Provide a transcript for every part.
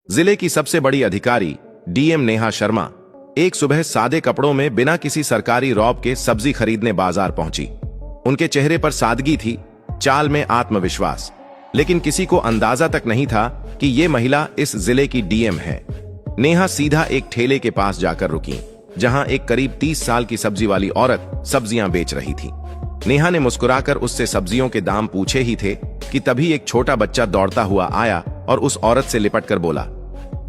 जिले की सबसे बड़ी अधिकारी डीएम नेहा शर्मा एक सुबह सादे कपड़ों में बिना किसी सरकारी रौब के सब्जी खरीदने बाजार पहुंची। उनके चेहरे पर सादगी थी, चाल में आत्मविश्वास, लेकिन किसी को अंदाजा तक नहीं था कि ये महिला इस जिले की डीएम है। नेहा सीधा एक ठेले के पास जाकर रुकी, जहां एक करीब 30 साल की सब्जी वाली औरत सब्जियां बेच रही थी। नेहा ने मुस्कुराकर उससे सब्जियों के दाम पूछे ही थे कि तभी एक छोटा बच्चा दौड़ता हुआ आया और उस औरत से लिपटकर बोला,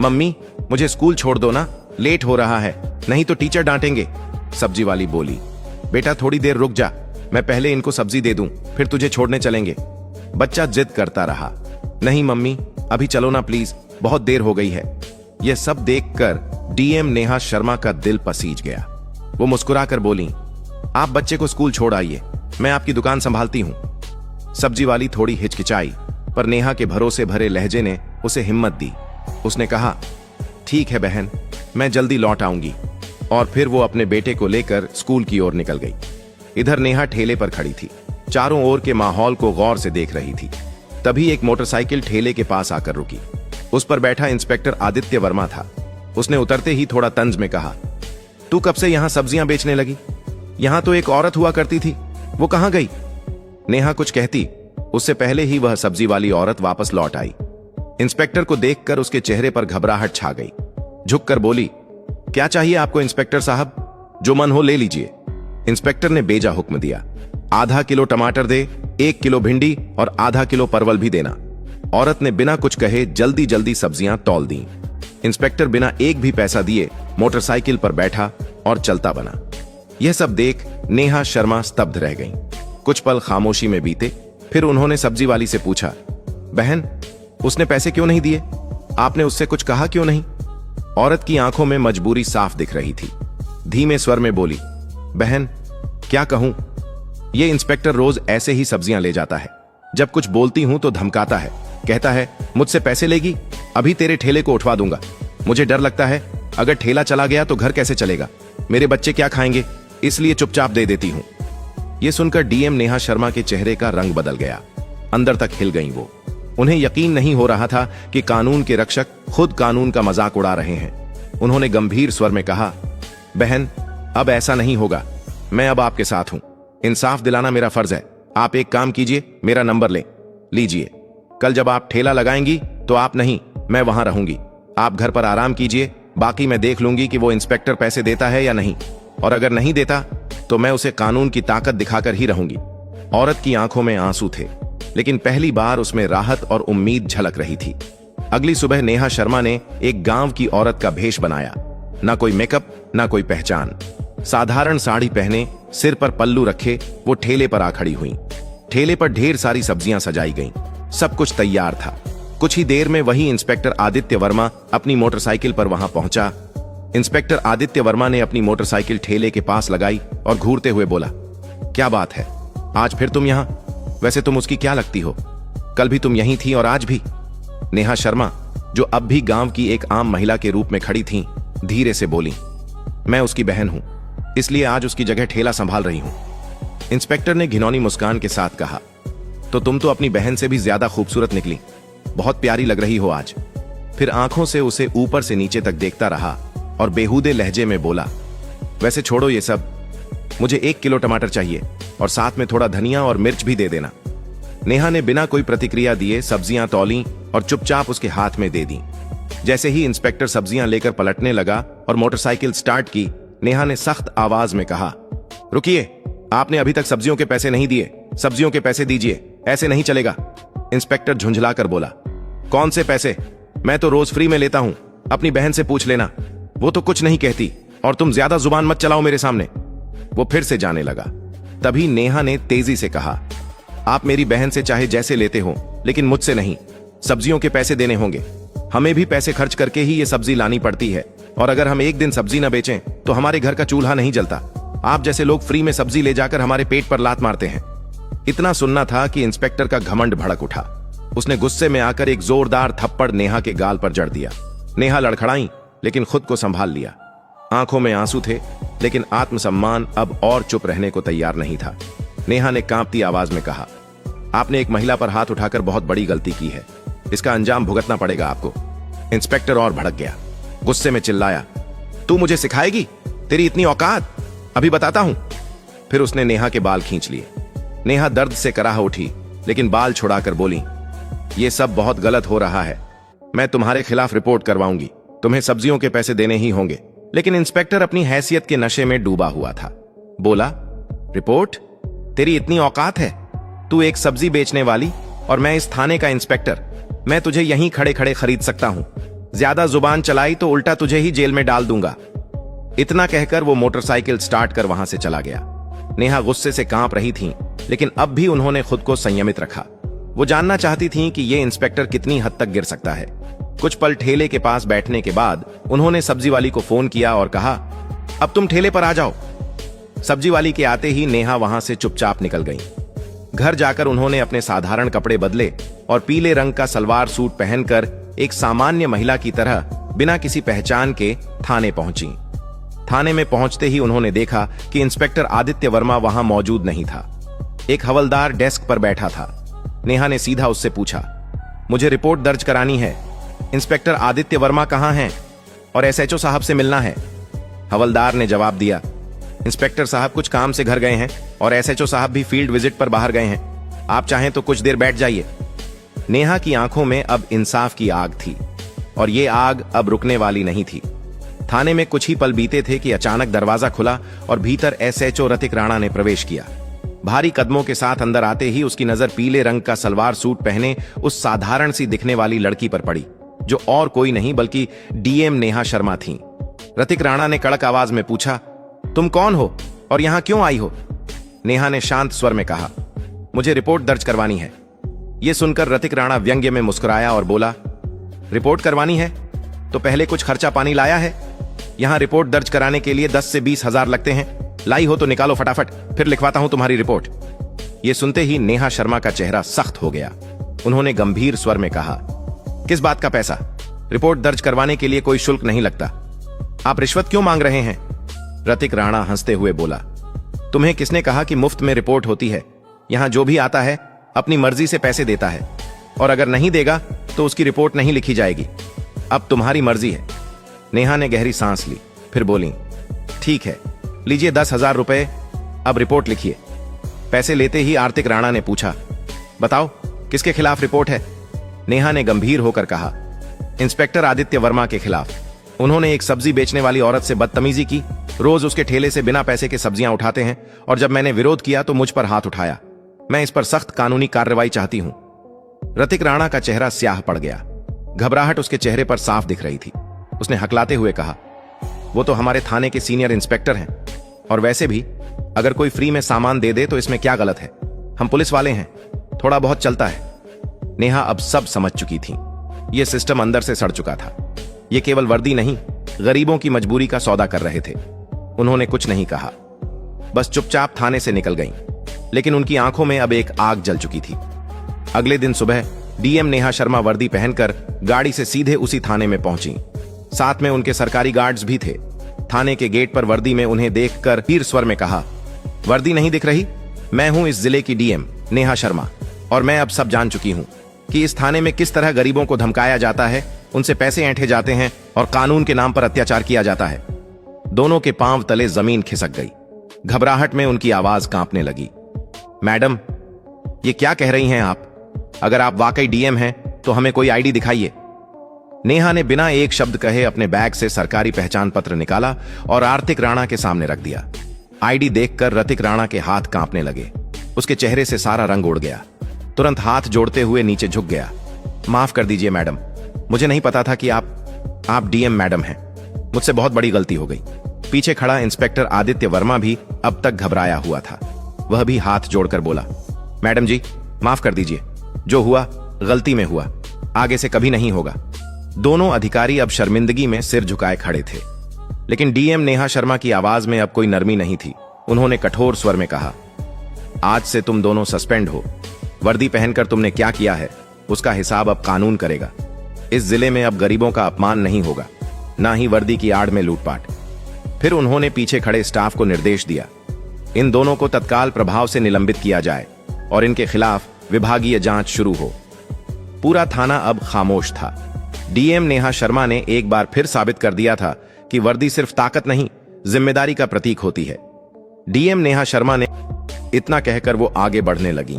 मम्मी मुझे स्कूल छोड़ दो ना, लेट हो रहा है, नहीं तो टीचर डांटेंगे। सब्जी वाली बोली, बेटा थोड़ी देर रुक जा, मैं पहले इनको सब्जी दे दूं, फिर तुझे छोड़ने चलेंगे। बच्चा जिद करता रहा, नहीं मम्मी अभी चलो ना प्लीज, बहुत देर हो गई है। यह सब देखकर डीएम नेहा शर्मा का दिल पसीज गया। वो मुस्कुराकर बोली, आप बच्चे को स्कूल छोड़ आइए, मैं आपकी दुकान संभालती हूं। सब्जी वाली थोड़ी हिचकिचाई, पर नेहा के भरोसे भरे लहजे ने उसे हिम्मत दी। उसने कहा, ठीक है बहन, मैं जल्दी लौट आऊंगी। और फिर वो अपने बेटे को लेकर स्कूल की ओर निकल गई। इधर नेहा ठेले पर खड़ी थी, चारों ओर के माहौल को गौर से देख रही थी। तभी एक मोटरसाइकिल ठेले के पास आकर रुकी। उस पर बैठा इंस्पेक्टर आदित्य वर्मा था। उसने उतरते ही थोड़ा तंज में कहा, तू कब से यहां सब्जियां बेचने लगी? यहां तो एक औरत हुआ करती थी, वो कहां गई? नेहा कुछ कहती, उससे पहले ही वह सब्जी वाली औरत वापस लौट आई। इंस्पेक्टर को देखकर उसके चेहरे पर घबराहट छा गई। झुककर बोली, क्या चाहिए आपको इंस्पेक्टर साहब? जो मन हो ले लीजिए। इंस्पेक्टर ने बेजा हुक्म दिया, आधा किलो टमाटर दे, 1 किलो भिंडी और आधा किलो परवल भी देना। औरत ने बिना कुछ कहे जल्दी जल्दी सब्जियां तौल दी। इंस्पेक्टर बिना एक भी पैसा दिए मोटरसाइकिल पर बैठा और चलता बना। यह सब देख नेहा शर्मा स्तब्ध रह गईं। कुछ पल खामोशी में बीते, फिर उन्होंने सब्जी वाली से पूछा, बहन उसने पैसे क्यों नहीं दिए? आपने उससे कुछ कहा क्यों नहीं? औरत की आंखों में मजबूरी साफ दिख रही थी। धीमे स्वर में बोली, बहन क्या कहूं, ये इंस्पेक्टर रोज ऐसे ही सब्जियां ले जाता है। जब कुछ बोलती हूं तो धमकाता है, कहता है मुझसे पैसे लेगी, अभी तेरे ठेले को उठवा दूंगा। मुझे डर लगता है, अगर ठेला चला गया तो घर कैसे चलेगा, मेरे बच्चे क्या खाएंगे, इसलिए चुपचाप दे देती हूं। यह सुनकर डीएम नेहा शर्मा के चेहरे का रंग बदल गया। अंदर तक हिल गईं वो। उन्हें यकीन नहीं हो रहा था कि कानून के रक्षक खुद कानून का मजाक उड़ा रहे हैं। उन्होंने गंभीर स्वर में कहा, बहन अब ऐसा नहीं होगा, मैं अब आपके साथ हूं। इंसाफ दिलाना मेरा फर्ज है। आप एक काम कीजिए, मेरा नंबर लीजिए। कल जब आप ठेला लगाएंगी तो आप नहीं, मैं वहां रहूंगी। आप घर पर आराम कीजिए, बाकी मैं देख लूंगी कि वो इंस्पेक्टर पैसे देता है या नहीं, और अगर नहीं देता तो मैं उसे कानून की ताकत दिखाकर ही रहूंगी। औरत की आंखों में आंसू थे, लेकिन पहली बार उसमें राहत और उम्मीद झलक रही थी। अगली सुबह नेहा शर्मा ने एक गांव की औरत का भेष बनाया। ना कोई मेकअप, ना कोई पहचान। साधारण साड़ी पहने, सिर पर पल्लू रखे वो ठेले पर आ खड़ी हुई। ठेले पर ढेर सारी सब्जियां सजाई गईं। सब कुछ तैयार था। कुछ ही देर में वही इंस्पेक्टर आदित्य वर्मा अपनी मोटरसाइकिल पर वहां पहुंचा। इंस्पेक्टर आदित्य वर्मा ने अपनी मोटरसाइकिल ठेले के पास लगाई और घूरते हुए बोला, क्या बात है, आज फिर तुम यहां? वैसे तुम उसकी क्या लगती हो? कल भी तुम यहीं थी और आज भी। नेहा शर्मा, जो अब भी गांव की एक आम महिला के रूप में खड़ी थीं, धीरे से बोली, मैं उसकी बहन हूं, इसलिए आज उसकी जगह ठेला संभाल रही हूं। इंस्पेक्टर ने घिनौनी मुस्कान के साथ कहा, तो तुम तो अपनी बहन से भी ज्यादा खूबसूरत निकली, बहुत प्यारी लग रही हो आज। फिर आंखों से उसे ऊपर से नीचे तक देखता रहा और बेहूदे लहजे में बोला, वैसे छोड़ो ये सब, मुझे 1 किलो टमाटर चाहिए और साथ में थोड़ा धनिया और मिर्च भी दे देना। नेहा ने बिना कोई प्रतिक्रिया दिए सब्जियां तौली और चुपचाप उसके हाथ में दे दी। जैसे ही इंस्पेक्टर सब्जियां लेकर पलटने लगा और मोटरसाइकिल स्टार्ट की, नेहा ने सख्त आवाज में कहा, रुकिए, आपने अभी तक सब्जियों के पैसे नहीं दिए, सब्जियों के पैसे दीजिए, ऐसे नहीं चलेगा। इंस्पेक्टर झुंझलाकर बोला, कौन से पैसे? मैं तो रोज फ्री में लेता हूं, अपनी बहन से पूछ लेना, वो तो कुछ नहीं कहती, और तुम ज्यादा जुबान मत चलाओ मेरे सामने। वो फिर से जाने लगा। तभी नेहा ने तेजी से कहा, आप मेरी बहन से चाहे जैसे लेते हो, लेकिन मुझसे नहीं। सब्जियों के पैसे देने होंगे। हमें भी पैसे खर्च करके ही ये सब्जी लानी पड़ती है, और अगर हम एक दिन सब्जी न बेचें तो हमारे घर का चूल्हा नहीं जलता। आप जैसे लोग फ्री में सब्जी ले जाकर हमारे पेट पर लात मारते हैं। इतना सुनना था कि इंस्पेक्टर का घमंड भड़क उठा। उसने गुस्से में आकर एक जोरदार थप्पड़ नेहा के गाल पर जड़ दिया। नेहा लड़खड़ाई, लेकिन खुद को संभाल लिया। आंखों में आंसू थे, लेकिन आत्मसम्मान अब और चुप रहने को तैयार नहीं था। नेहा ने कांपती आवाज में कहा, आपने एक महिला पर हाथ उठाकर बहुत बड़ी गलती की है, इसका अंजाम भुगतना पड़ेगा आपको। इंस्पेक्टर और भड़क गया, गुस्से में चिल्लाया, तू मुझे सिखाएगी? तेरी इतनी औकात? अभी बताता हूं। फिर उसने नेहा के बाल खींच लिए। नेहा दर्द से कराह उठी, लेकिन बाल छुड़ाकर बोली, ये सब बहुत गलत हो रहा है। मैं तुम्हारे खिलाफ रिपोर्ट करवाऊंगी। तुम्हें सब्जियों के पैसे देने ही होंगे। लेकिन इंस्पेक्टर अपनी हैसियत के नशे में डूबा हुआ था। बोला, रिपोर्ट? तेरी इतनी औकात है? तू एक सब्जी बेचने वाली और मैं इस थाने का इंस्पेक्टर। मैं तुझे यहीं खड़े खड़े खरीद सकता हूं। ज्यादा जुबान चलाई तो उल्टा तुझे ही जेल में डाल दूंगा। इतना कहकर वो मोटरसाइकिल स्टार्ट कर वहां से चला गया। नेहा गुस्से से कांप रही थीं, लेकिन अब भी उन्होंने खुद को संयमित रखा। वो जानना चाहती थीं कि ये इंस्पेक्टर कितनी हद तक गिर सकता है। कुछ पल ठेले के पास बैठने के बाद उन्होंने सब्जी वाली को फोन किया और कहा, अब तुम ठेले पर आ जाओ। सब्जी वाली के आते ही नेहा वहां से चुपचाप निकल गई। घर जाकर उन्होंने अपने साधारण कपड़े बदले और पीले रंग का सलवार सूट पहनकर एक सामान्य महिला की तरह बिना किसी पहचान के थाने पहुंची। थाने में पहुंचते ही उन्होंने देखा कि इंस्पेक्टर आदित्य वर्मा वहां मौजूद नहीं था। एक हवलदार डेस्क पर बैठा था। नेहा ने सीधा उससे पूछा, मुझे रिपोर्ट दर्ज करानी है। इंस्पेक्टर आदित्य वर्मा कहां हैं? और एसएचओ साहब से मिलना है। हवलदार ने जवाब दिया, इंस्पेक्टर साहब कुछ काम से घर गए हैं और एसएचओ साहब भी फील्ड विजिट पर बाहर गए हैं। आप चाहें तो कुछ देर बैठ जाइए। नेहा की आंखों में अब इंसाफ की आग थी और ये आग अब रुकने वाली नहीं थी। थाने में कुछ ही पल बीते थे कि अचानक दरवाजा खुला और भीतर एसएचओ रतिक राणा ने प्रवेश किया। भारी कदमों के साथ अंदर आते ही उसकी नजर पीले रंग का सलवार सूट पहने उस साधारण सी दिखने वाली लड़की पर पड़ी, जो और कोई नहीं बल्कि डीएम नेहा शर्मा थीं। रतिक राणा ने कड़क आवाज में पूछा, तुम कौन हो और यहां क्यों आई हो? नेहा ने शांत स्वर में कहा, मुझे रिपोर्ट दर्ज करवानी है। यह सुनकर रतिक राणा व्यंग्य में मुस्कुराया और बोला, रिपोर्ट करवानी है तो पहले कुछ खर्चा पानी लाया है? यहां रिपोर्ट दर्ज कराने के लिए 10 से 20 हजार लगते हैं। लाई हो तो निकालो फटाफट, फिर लिखवाता हूं तुम्हारी रिपोर्ट। यह सुनते ही नेहा शर्मा का चेहरा सख्त हो गया। उन्होंने गंभीर स्वर में कहा, किस बात का पैसा? रिपोर्ट दर्ज करवाने के लिए कोई शुल्क नहीं लगता। आप रिश्वत क्यों मांग रहे हैं? रतिक राणा हंसते हुए बोला, तुम्हें किसने कहा कि मुफ्त में रिपोर्ट होती है? यहां जो भी आता है अपनी मर्जी से पैसे देता है और अगर नहीं देगा तो उसकी रिपोर्ट नहीं लिखी जाएगी। अब तुम्हारी मर्जी है। नेहा ने गहरी सांस ली, फिर बोली, ठीक है, लीजिए 10,000 रुपए, अब रिपोर्ट लिखिए। पैसे लेते ही आर्तिक राणा ने पूछा, बताओ किसके खिलाफ रिपोर्ट है? नेहा ने गंभीर होकर कहा, इंस्पेक्टर आदित्य वर्मा के खिलाफ। उन्होंने एक सब्जी बेचने वाली औरत से बदतमीजी की। रोज उसके ठेले से बिना पैसे के सब्जियां उठाते हैं और जब मैंने विरोध किया तो मुझ पर हाथ उठाया। मैं इस पर सख्त कानूनी कार्रवाई चाहती हूं। रतिक राणा का चेहरा स्याह पड़ गया। घबराहट उसके चेहरे पर साफ दिख रही थी। उसने हकलाते हुए कहा, वो तो हमारे थाने के सीनियर इंस्पेक्टर हैं और वैसे भी अगर कोई फ्री में सामान दे दे तो इसमें क्या गलत है? हम पुलिस वाले हैं, थोड़ा बहुत चलता है। नेहा अब सब समझ चुकी थी। यह सिस्टम अंदर से सड़ चुका था। ये केवल वर्दी नहीं, गरीबों की मजबूरी का सौदा कर रहे थे। उन्होंने कुछ नहीं कहा, बस चुपचाप थाने से निकल गईं। लेकिन उनकी आंखों में अब एक आग जल चुकी थी। अगले दिन सुबह डीएम नेहा शर्मा वर्दी पहनकर गाड़ी से सीधे उसी थाने में पहुंची। साथ में उनके सरकारी गार्ड्स भी थे। थाने के गेट पर वर्दी में उन्हें देखकर तीर स्वर में कहा, वर्दी नहीं दिख रही? मैं हूं इस जिले की डीएम नेहा शर्मा और मैं अब सब जान चुकी हूं कि इस थाने में किस तरह गरीबों को धमकाया जाता है, उनसे पैसे ऐंठे जाते हैं और कानून के नाम पर अत्याचार किया जाता है। दोनों के पांव तले जमीन खिसक गई। घबराहट में उनकी आवाज कांपने लगी। मैडम, ये क्या कह रही हैं आप? अगर आप वाकई डीएम हैं तो हमें कोई आईडी दिखाइए। नेहा ने बिना एक शब्द कहे अपने बैग से सरकारी पहचान पत्र निकाला और आर्तिक राणा के सामने रख दिया। आईडी देखकर रतिक राणा के हाथ कांपने लगे। उसके चेहरे से सारा रंग उड़ गया। तुरंत हाथ जोड़ते हुए नीचे झुक गया। माफ कर दीजिए मैडम, मुझे नहीं पता था कि आप डीएम मैडम हैं। मुझसे बहुत बड़ी गलती हो गई। पीछे खड़ा इंस्पेक्टर आदित्य वर्मा भी अब तक घबराया हुआ था। वह भी हाथ जोड़कर बोला, मैडम जी माफ कर दीजिए, जो हुआ गलती में हुआ, आगे से कभी नहीं होगा। दोनों अधिकारी अब शर्मिंदगी में सिर झुकाए खड़े थे। लेकिन डीएम नेहा शर्मा की आवाज में अब कोई नरमी नहीं थी। उन्होंने कठोर स्वर में कहा, आज से तुम दोनों सस्पेंड हो। वर्दी पहनकर तुमने क्या किया है उसका हिसाब अब कानून करेगा। इस जिले में अब गरीबों का अपमान नहीं होगा, ना ही वर्दी की आड़ में लूटपाट। फिर उन्होंने पीछे खड़े स्टाफ को निर्देश दिया, इन दोनों को तत्काल प्रभाव से निलंबित किया जाए और इनके खिलाफ विभागीय जांच शुरू हो। पूरा थाना अब खामोश था। डीएम नेहा शर्मा ने एक बार फिर साबित कर दिया था कि वर्दी सिर्फ ताकत नहीं, जिम्मेदारी का प्रतीक होती है। डीएम नेहा शर्मा ने इतना कहकर वो आगे बढ़ने लगी,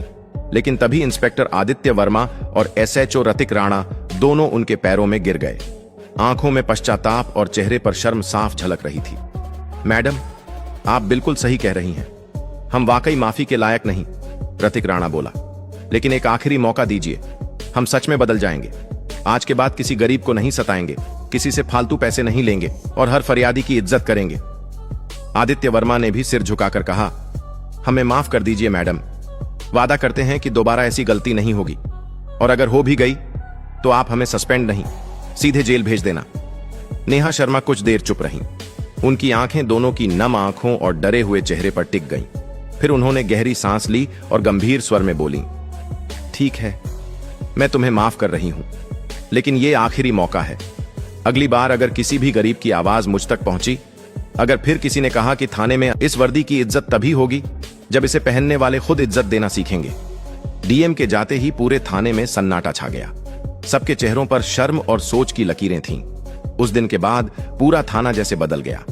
लेकिन तभी इंस्पेक्टर आदित्य वर्मा और एसएचओ रतिक राणा दोनों उनके पैरों में गिर गए। आंखों में पश्चाताप और चेहरे पर शर्म साफ झलक रही थी। मैडम, आप बिल्कुल सही कह रही हैं, हम वाकई माफी के लायक नहीं, रतिक राणा बोला। लेकिन एक आखिरी मौका दीजिए, हम सच में बदल जाएंगे। आज के बाद किसी गरीब को नहीं सताएंगे, किसी से फालतू पैसे नहीं लेंगे और हर फरियादी की इज्जत करेंगे। आदित्य वर्मा ने भी सिर झुकाकर कहा, हमें माफ कर दीजिए मैडम, वादा करते हैं कि दोबारा ऐसी गलती नहीं होगी, और अगर हो भी गई तो आप हमें सस्पेंड नहीं, सीधे जेल भेज देना। नेहा शर्मा कुछ देर चुप रहीं। उनकी आंखें दोनों की नम आंखों और डरे हुए चेहरे पर टिक गईं। फिर उन्होंने गहरी सांस ली और गंभीर स्वर में बोली, ठीक है, मैं तुम्हें माफ कर रही हूं, लेकिन ये आखिरी मौका है। अगली बार अगर किसी भी गरीब की आवाज मुझ तक पहुंची, अगर फिर किसी ने कहा कि थाने में इस वर्दी की इज्जत तभी होगी जब इसे पहनने वाले खुद इज्जत देना सीखेंगे। डीएम के जाते ही पूरे थाने में सन्नाटा छा गया। सबके चेहरों पर शर्म और सोच की लकीरें थीं। उस दिन के बाद पूरा थाना जैसे बदल गया।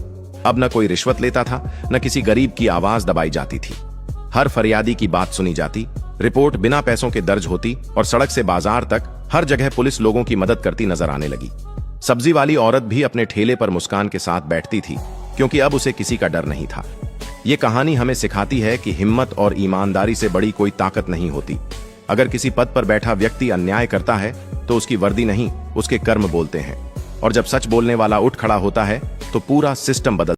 अब न कोई रिश्वत लेता था, न किसी गरीब की आवाज दबाई जाती थी। हर फरियादी की बात सुनी जाती, रिपोर्ट बिना पैसों के दर्ज होती और सड़क से बाजार तक हर जगह पुलिस लोगों की मदद करती नजर आने लगी। सब्जी वाली औरत भी अपने ठेले पर मुस्कान के साथ बैठती थी, क्योंकि अब उसे किसी का डर नहीं था। ये कहानी हमें सिखाती है कि हिम्मत और ईमानदारी से बड़ी कोई ताकत नहीं होती। अगर किसी पद पर बैठा व्यक्ति अन्याय करता है तो उसकी वर्दी नहीं, उसके कर्म बोलते हैं। और जब सच बोलने वाला उठ खड़ा होता है तो पूरा सिस्टम बदल